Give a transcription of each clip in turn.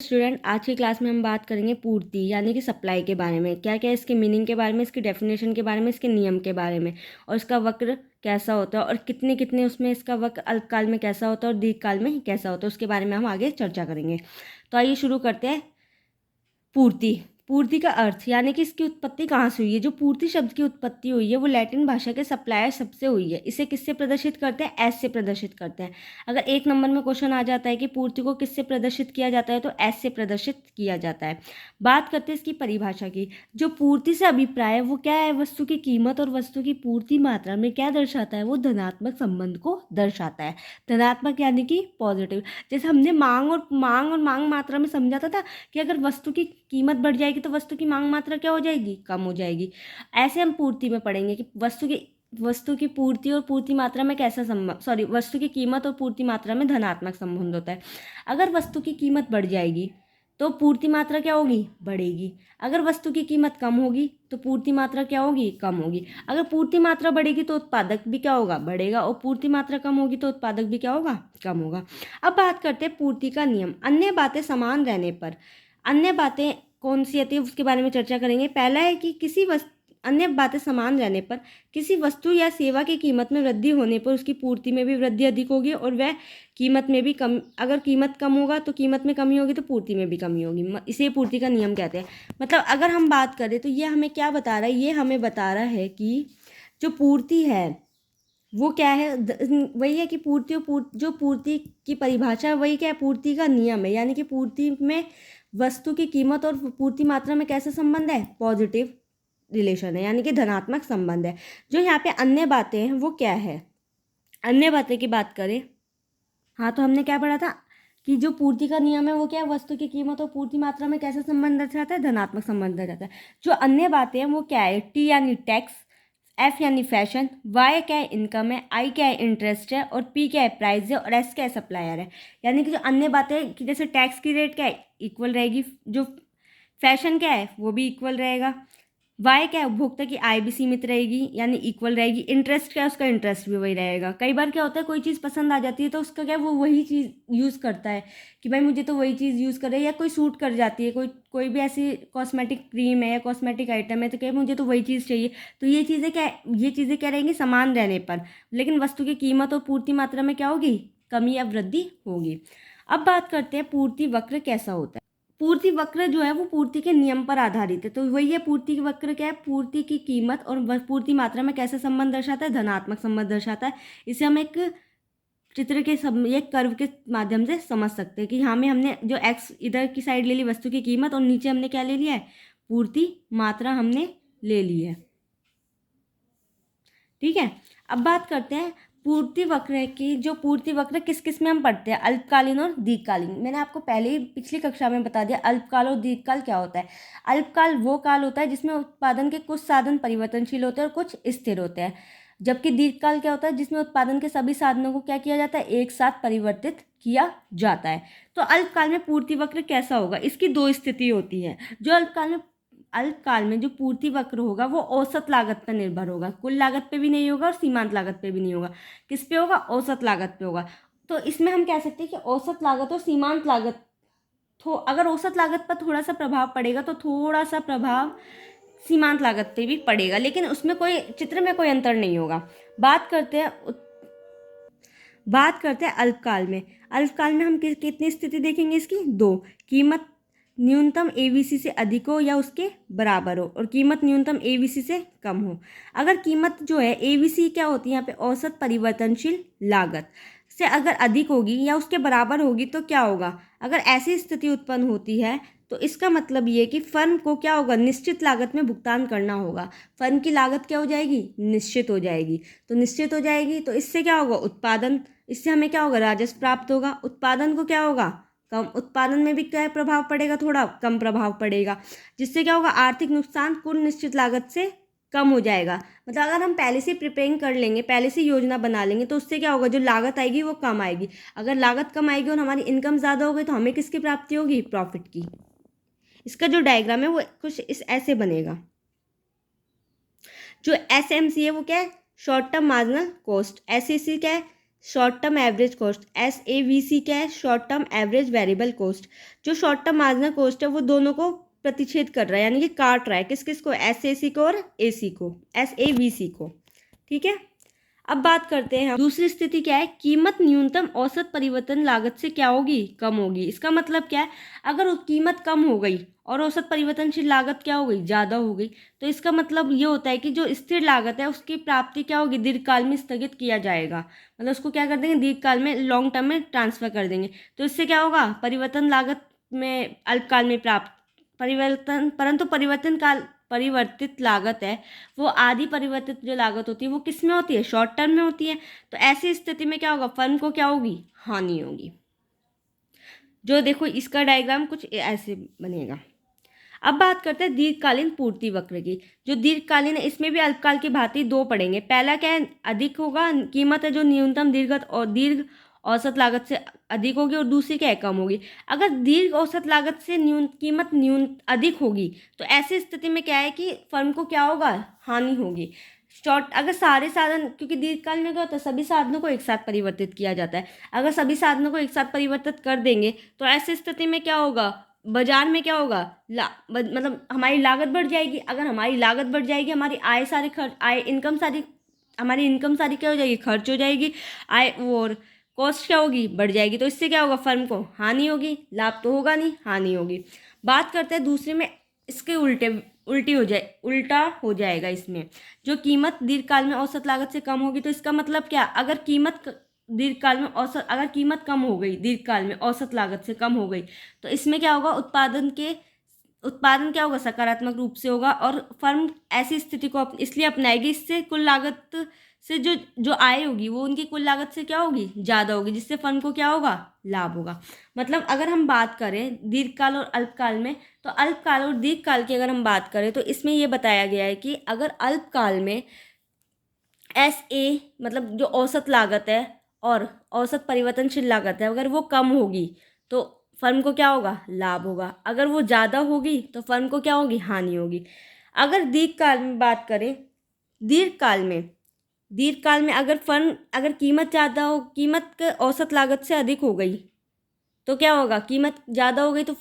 Student, आज की class में हम बात करेंगे पूर्ति यानी कि सप्लाई के बारे में। क्या क्या इसके मीनिंग के बारे में, इसकी डेफिनेशन के बारे में, इसके नियम के बारे में, और इसका वक्र कैसा होता है और कितने कितने उसमें इसका वक्र अल्पकाल में कैसा होता है और दीर्घकाल में कैसा होता है, उसके बारे में हम आगे चर्चा करेंगे। तो आइए शुरू करते हैं। पूर्ति। पूर्ति का अर्थ यानी कि इसकी उत्पत्ति कहाँ से हुई है। जो पूर्ति शब्द की उत्पत्ति हुई है वो लैटिन भाषा के सप्लायर शब्द से हुई है। इसे किससे प्रदर्शित करते हैं? एस से प्रदर्शित करते हैं। अगर एक नंबर में क्वेश्चन आ जाता है कि पूर्ति को किससे प्रदर्शित किया जाता है तो एस से प्रदर्शित किया जाता है। बात करते हैं इसकी परिभाषा की। जो पूर्ति से अभिप्राय है वो क्या है? वस्तु की कीमत और वस्तु की पूर्ति मात्रा में क्या दर्शाता है? वो धनात्मक संबंध को दर्शाता है। धनात्मक यानी कि पॉजिटिव। जैसे हमने मांग और मांग मात्रा में समझाता था कि अगर वस्तु की कीमत बढ़ जाएगी तो वस्तु की मांग मात्रा क्या हो जाएगी? कम हो जाएगी। ऐसे हम पूर्ति में पढ़ेंगे कि वस्तु की पूर्ति और पूर्ति मात्रा में कैसा संबंध, वस्तु की कीमत और पूर्ति मात्रा में धनात्मक संबंध होता है। अगर वस्तु की कीमत बढ़ जाएगी तो पूर्ति मात्रा क्या होगी? बढ़ेगी। अगर वस्तु की कीमत कम होगी तो पूर्ति मात्रा क्या होगी? कम होगी। अगर पूर्ति मात्रा बढ़ेगी तो उत्पादक भी क्या होगा? बढ़ेगा। और पूर्ति मात्रा कम होगी तो उत्पादक भी क्या होगा? कम होगा। अब बात करते हैं पूर्ति का नियम। अन्य बातें समान रहने पर। अन्य बातें कौन सी आती है उसके बारे में चर्चा करेंगे। पहला है कि अन्य बातें समान रहने पर किसी वस्तु या सेवा की कीमत में वृद्धि होने पर उसकी पूर्ति में भी वृद्धि अधिक होगी और वह कीमत में भी कम। अगर कीमत कम होगा तो कीमत में कमी होगी तो पूर्ति में भी कमी होगी। इसे पूर्ति का नियम कहते हैं। मतलब अगर हम बात करें तो ये हमें क्या बता रहा है? ये हमें बता रहा है कि जो पूर्ति है वो क्या है? वही है कि जो पूर्ति की परिभाषा है वही क्या है? पूर्ति का नियम है। यानी कि पूर्ति में वस्तु की कीमत और पूर्ति मात्रा में कैसा संबंध है? पॉजिटिव रिलेशन है, यानी कि धनात्मक संबंध है। जो यहाँ पे अन्य बातें हैं वो क्या है? अन्य बातें की बात करें, हाँ, तो हमने क्या पढ़ा था कि जो पूर्ति का नियम है वो क्या है? वस्तु की कीमत और पूर्ति मात्रा में कैसा संबंध दर्शाता है? धनात्मक संबंध दर्शाता है। जो अन्य बातें हैं वो क्या है? टी यानी टैक्स, एफ यानी फैशन, वाई क्या है? इनकम है, आई क्या है? इंटरेस्ट है, और पी क्या है? प्राइस है, और एस क्या है? सप्लायर है। यानी कि जो अन्य बातें कि जैसे टैक्स की रेट क्या है? इक्वल रहेगी। जो फैशन क्या है? वो भी इक्वल रहेगा। वाई क्या है? उपभोक्ता की आय भी सीमित रहेगी यानी इक्वल रहेगी। इंटरेस्ट क्या है? उसका इंटरेस्ट भी वही रहेगा। कई बार क्या होता है, कोई चीज़ पसंद आ जाती है तो उसका क्या है? वो वही चीज़ यूज़ करता है कि भाई मुझे तो वही चीज़ यूज़ कर रही है, या कोई सूट कर जाती है, कोई भी ऐसी कॉस्मेटिक क्रीम है या कॉस्मेटिक आइटम है तो क्या है? मुझे तो वही चीज़ चाहिए। तो ये चीज़ें क्या रहेंगी? समान रहने पर, लेकिन वस्तु की कीमत और पूर्ति मात्रा में क्या होगी? कमी या वृद्धि होगी। अब बात करते हैं पूर्ति वक्र कैसा होता है। पूर्ति वक्र जो है वो पूर्ति के नियम पर आधारित है। तो वही है पूर्ति वक्र क्या है? पूर्ति की कीमत और पूर्ति मात्रा में कैसा संबंध दर्शाता है? धनात्मक संबंध दर्शाता है। इसे हम एक चित्र के एक कर्व के माध्यम से समझ सकते हैं कि यहाँ में हमने जो एक्स इधर की साइड ले ली वस्तु की कीमत, और नीचे हमने क्या ले लिया है? पूर्ति मात्रा हमने ले ली है। ठीक है। अब बात करते हैं पूर्ति वक्र की। जो पूर्ति वक्र किस किस में हम पढ़ते हैं? अल्पकालीन और दीर्घकालीन। मैंने आपको पहले ही पिछली कक्षा में बता दिया अल्पकाल और दीर्घकाल क्या होता है। अल्पकाल वो काल होता है जिसमें उत्पादन के कुछ साधन परिवर्तनशील होते हैं और कुछ स्थिर होते हैं। जबकि दीर्घकाल क्या होता है? जिसमें उत्पादन के सभी साधनों को क्या किया जाता है? एक साथ परिवर्तित किया जाता है। तो अल्पकाल में पूर्ति वक्र कैसा होगा? इसकी दो स्थिति होती है। जो अल्पकाल में जो पूर्ति वक्र होगा वो औसत लागत पर निर्भर होगा। कुल लागत पे भी नहीं होगा और सीमांत लागत पे भी नहीं होगा। किस पे होगा? औसत लागत पे होगा। तो इसमें हम कह सकते हैं कि औसत लागत और सीमांत लागत, अगर औसत लागत पर थोड़ा सा प्रभाव पड़ेगा तो थोड़ा सा प्रभाव सीमांत लागत पे भी पड़ेगा, लेकिन उसमें कोई चित्र में कोई अंतर नहीं होगा। बात करते हैं अल्पकाल में। अल्पकाल में हम कितनी स्थिति देखेंगे इसकी? दो। कीमत न्यूनतम एवीसी से अधिक हो या उसके बराबर हो, और कीमत न्यूनतम एवीसी से कम हो। अगर कीमत जो है एवीसी क्या होती है यहाँ पे? औसत परिवर्तनशील लागत से अगर अधिक होगी या उसके बराबर होगी तो क्या होगा? अगर ऐसी स्थिति उत्पन्न होती है तो इसका मतलब ये कि फर्म को क्या होगा? निश्चित लागत में भुगतान करना होगा। फर्म की लागत क्या हो जाएगी? निश्चित हो जाएगी। तो निश्चित हो जाएगी तो इससे क्या होगा? उत्पादन, इससे हमें क्या होगा? राजस्व प्राप्त होगा। उत्पादन को क्या होगा? कम। उत्पादन में भी क्या प्रभाव पड़ेगा? थोड़ा कम प्रभाव पड़ेगा। जिससे क्या होगा? आर्थिक नुकसान कुल निश्चित लागत से कम हो जाएगा। मतलब अगर हम पहले से प्रिपेयरिंग कर लेंगे, पहले से योजना बना लेंगे तो उससे क्या होगा? जो लागत आएगी वो कम आएगी। अगर लागत कम आएगी और हमारी इनकम ज़्यादा हो गई तो हमें किसकी प्राप्ति होगी? प्रॉफिट की। इसका जो डायग्राम है वो कुछ इस ऐसे बनेगा। जो एसएमसी है वो क्या है? Short term marginal cost. SSC क्या है? Short term average cost, SAVC क्या है, short term average variable cost. जो शॉर्ट टर्म मार्जिनल कॉस्ट है वो दोनों को प्रतिच्छेद कर रहा है, यानी कि काट रहा है, किस किस को, SAC को और AC को, SAVC को। ठीक है, अब बात करते हैं हम दूसरी स्थिति क्या है, कीमत न्यूनतम औसत परिवर्तन लागत से क्या होगी, कम होगी। इसका मतलब क्या है, अगर कीमत कम हो गई और औसत परिवर्तनशील लागत क्या हो गई, ज़्यादा हो गई, तो इसका मतलब ये होता है कि जो स्थिर लागत है उसकी प्राप्ति क्या होगी, दीर्घकाल में स्थगित किया जाएगा। मतलब उसको क्या कर देंगे, दीर्घकाल में, लॉन्ग टर्म में ट्रांसफर कर देंगे। तो इससे क्या होगा, परिवर्तन लागत में अल्पकाल में प्राप्त परिवर्तन, परंतु परिवर्तित लागत है वो आधी परिवर्तित जो लागत होती है वो किस में होती है, शॉर्ट टर्म में होती है। तो ऐसी स्थिति में क्या होगा, फर्म को क्या होगी, हानि होगी। जो देखो इसका डायग्राम कुछ ऐसे बनेगा। अब बात करते हैं दीर्घकालीन पूर्ति वक्र की। जो दीर्घकालीन है इसमें भी अल्पकाल की भांति दो पढ़ेंगे। पहला क्या है, अधिक होगा, कीमत है जो न्यूनतम दीर्घ औसत लागत से अधिक होगी, और दूसरी क्या है, कम होगी। अगर दीर्घ औसत लागत से कीमत अधिक होगी तो ऐसी स्थिति में क्या है कि फर्म को क्या होगा, हानि होगी। शॉर्ट, अगर सारे साधन, क्योंकि दीर्घकाल में क्या होता है, सभी साधनों को एक साथ परिवर्तित किया जाता है। अगर सभी साधनों को एक साथ परिवर्तित कर देंगे तो ऐसी स्थिति में क्या होगा, बाजार में क्या होगा, मतलब हमारी लागत बढ़ जाएगी। अगर हमारी लागत बढ़ जाएगी, हमारी हमारी इनकम सारी क्या हो जाएगी, खर्च हो जाएगी। आय और कॉस्ट क्या होगी, बढ़ जाएगी। तो इससे क्या होगा, फर्म को हानि होगी, लाभ तो होगा नहीं, हानि होगी। बात करते हैं दूसरे में, इसके उल्टा हो जाएगा। इसमें जो कीमत दीर्घकाल में औसत लागत से कम होगी, तो इसका मतलब क्या, अगर कीमत कम हो गई, दीर्घकाल में औसत लागत से कम हो गई, तो इसमें क्या होगा, उत्पादन क्या होगा, सकारात्मक रूप से होगा, और फर्म ऐसी स्थिति को इसलिए अपनाएगी, इससे कुल लागत से जो जो आय होगी वो उनकी कुल लागत से क्या होगी, ज़्यादा होगी, जिससे फर्म को क्या होगा, लाभ होगा। मतलब अगर हम बात करें दीर्घकाल और अल्पकाल में, तो अल्पकाल और दीर्घकाल की अगर हम बात करें तो इसमें यह बताया गया है कि अगर अल्पकाल में मतलब जो औसत लागत है और औसत परिवर्तनशील लागत है, अगर वो कम होगी तो फर्म को क्या होगा, लाभ होगा। अगर वो ज़्यादा होगी तो फर्म को क्या होगी, हानि होगी। अगर दीर्घकाल में बात करें, दीर्घकाल में अगर कीमत ज़्यादा हो, कीमत के औसत लागत से अधिक हो गई तो क्या होगा, कीमत ज़्यादा हो गई तो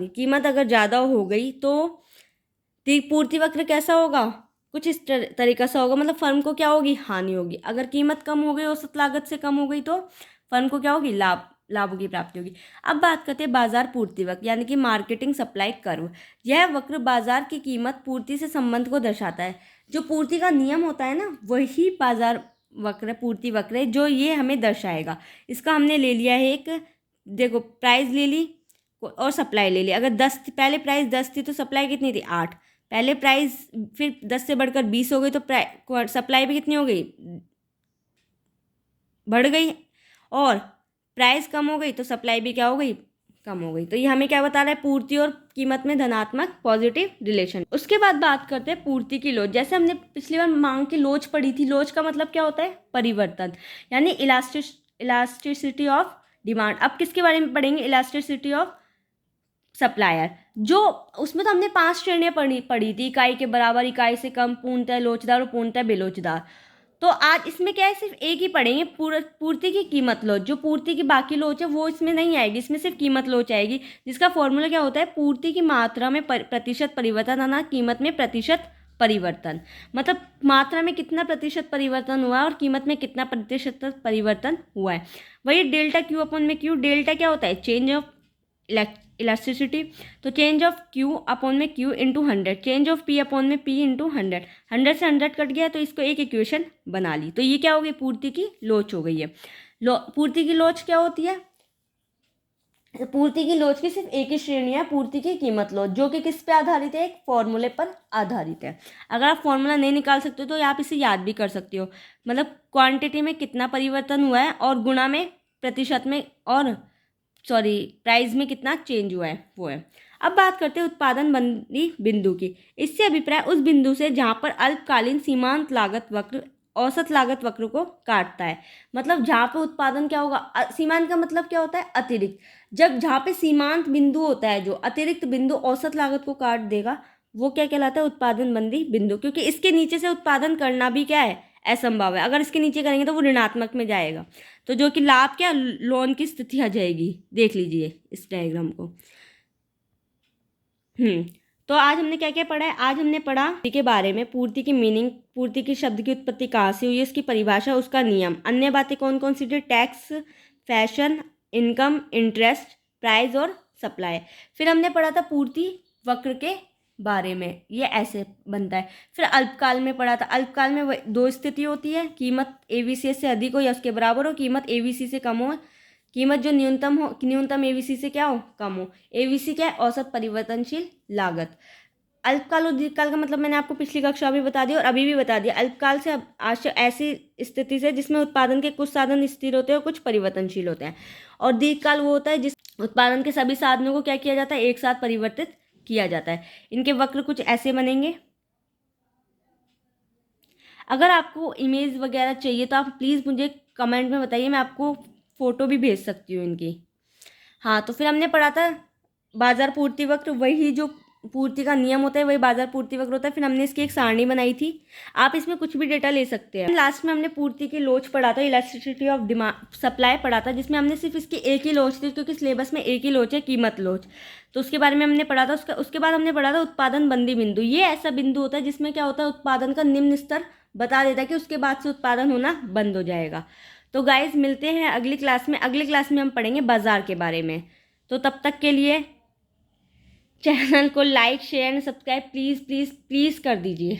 कीमत अगर ज़्यादा हो गई तो पूर्ति वक्र कैसा होगा, कुछ इस तरीका से होगा। मतलब फर्म को क्या होगी, हानि होगी। अगर कीमत कम हो गई, औसत लागत से कम हो गई, तो फर्म को क्या होगी, लाभों की प्राप्ति होगी। अब बात करते हैं बाजार पूर्ति वक्र, यानी कि मार्केटिंग सप्लाई कर्व। यह वक्र बाजार की कीमत पूर्ति से संबंध को दर्शाता है। जो पूर्ति का नियम होता है ना, वही बाजार वक्र, पूर्ति वक्र है, जो ये हमें दर्शाएगा। इसका हमने ले लिया है एक, देखो प्राइस ले ली और सप्लाई ले ली। अगर 10 पहले प्राइस 10 थी तो सप्लाई कितनी थी, 8। पहले प्राइस फिर 10 से बढ़कर 20 हो गई तो सप्लाई भी कितनी हो गई, बढ़ गई। और प्राइस कम हो गई तो सप्लाई भी क्या हो गई, कम हो गई। तो ये हमें क्या बता रहा है, पूर्ति और कीमत में धनात्मक पॉजिटिव रिलेशन। उसके बाद बात करते हैं पूर्ति की लोच। जैसे हमने पिछली बार मांग की लोच पढ़ी थी, लोच का मतलब क्या होता है, परिवर्तन, यानी इलास्टिसिटी ऑफ डिमांड। अब किसके बारे में पढ़ेंगे, इलास्टिसिटी ऑफ सप्लायर। जो उसमें तो हमने 5 श्रेणियाँ पढ़ी थी, इकाई के बराबर, इकाई से कम, पूर्णतः लोचदार और पूर्णतः बेलोचदार। तो आज इसमें क्या है, सिर्फ एक ही पढ़ेंगे, पूर्ति की कीमत लोच। जो पूर्ति की बाकी लोच है वो इसमें नहीं आएगी, इसमें सिर्फ कीमत लोच आएगी, जिसका फॉर्मूला क्या होता है, पूर्ति की मात्रा में प्रतिशत परिवर्तन आना, कीमत में प्रतिशत परिवर्तन। मतलब मात्रा में कितना प्रतिशत परिवर्तन हुआ है और कीमत में कितना प्रतिशत परिवर्तन हुआ है। वही डेल्टा क्यू अपॉन में क्यू। डेल्टा क्या होता है, चेंज ऑफ इलास्टिसिटी। तो चेंज ऑफ क्यू अपॉन में Q into 100, change of P upon में पी इंटू 100। 100 से 100 कट गया तो इसको एक इक्वेशन बना ली। तो ये क्या हो गई, पूर्ति की लोच हो गई है। पूर्ति की लोच क्या होती है, पूर्ति की लोच की सिर्फ एक ही श्रेणी है, पूर्ति की कीमत लोच, जो कि किस पे आधारित है, एक फॉर्मूले पर आधारित है। अगर आप फॉर्मूला नहीं निकाल सकते हो तो आप इसे याद भी कर सकते हो। मतलब क्वांटिटी में कितना परिवर्तन हुआ है और गुणा में प्रतिशत में, और प्राइस में कितना चेंज हुआ है, वो है। अब बात करते हैं उत्पादन बंदी बिंदु की। इससे अभिप्राय उस बिंदु से जहाँ पर अल्पकालीन सीमांत लागत वक्र औसत लागत वक्र को काटता है। मतलब जहाँ पे उत्पादन क्या होगा, सीमांत का मतलब क्या होता है, अतिरिक्त। जहाँ पे सीमांत बिंदु होता है, जो अतिरिक्त बिंदु औसत लागत को काट देगा, वो क्या कहलाता है, उत्पादन बंदी बिंदु। क्योंकि इसके नीचे से उत्पादन करना भी क्या है, असंभव है। अगर इसके नीचे करेंगे तो वो ऋणात्मक में जाएगा, तो जो कि लाभ क्या, लोन की स्थिति आ जाएगी। देख लीजिए इस डायग्राम को। तो आज हमने क्या क्या पढ़ा है? आज हमने पढ़ा पूर्ति के बारे में, पूर्ति की मीनिंग, पूर्ति की शब्द की उत्पत्ति कहाँ से हुई है, उसकी परिभाषा, उसका नियम। अन्य बातें कौन कौन सी थी? Tax, fashion, income, interest, price और सप्लाई। फिर हमने पढ़ा था पूर्ति वक्र के बारे में, ये ऐसे बनता है। फिर अल्पकाल में पढ़ा था, अल्पकाल में दो स्थिति होती है, कीमत एवीसी से अधिक हो या उसके बराबर हो, कीमत एवीसी से कम हो, कीमत जो न्यूनतम हो, न्यूनतम एवीसी से क्या हो, कम हो। एवीसी क्या है? औसत परिवर्तनशील लागत। अल्पकाल और दीर्घकाल का मतलब मैंने आपको पिछली कक्षा में बता दिया और अभी भी बता दिया। अल्पकाल से ऐसी स्थिति से जिसमें उत्पादन के कुछ साधन स्थिर होते हैं और कुछ परिवर्तनशील होते हैं। और दीर्घकाल वो होता है जिस उत्पादन के सभी साधनों को क्या किया जाता है, एक साथ परिवर्तित किया जाता है। इनके वक्र कुछ ऐसे बनेंगे। अगर आपको इमेज वगैरह चाहिए तो आप प्लीज़ मुझे कमेंट में बताइए, मैं आपको फ़ोटो भी भेज सकती हूँ इनकी। हाँ, तो फिर हमने पढ़ा था बाजार पूर्ति वक्र, वही जो पूर्ति का नियम होता है वही बाजार पूर्ति वक्र होता है। फिर हमने इसकी एक सारणी बनाई थी, आप इसमें कुछ भी डेटा ले सकते हैं। लास्ट में हमने पूर्ति की लोच पढ़ा था, इलास्टिसिटी ऑफ डिमांड सप्लाई पढ़ा था, जिसमें हमने सिर्फ इसकी एक ही लोच थी, क्योंकि सिलेबस में एक ही लोच है, कीमत लोच। तो उसके बारे में हमने पढ़ा था। उसके बाद हमने पढ़ा था उत्पादन बंदी बिंदु। ये ऐसा बिंदु होता है जिसमें क्या होता है, उत्पादन का निम्न स्तर बता देता है कि उसके बाद से उत्पादन होना बंद हो जाएगा। तो गाइज मिलते हैं अगली क्लास में। अगली क्लास में हम पढ़ेंगे बाजार के बारे में। तो तब तक के लिए चैनल को like, share and subscribe please please please कर दीजिए।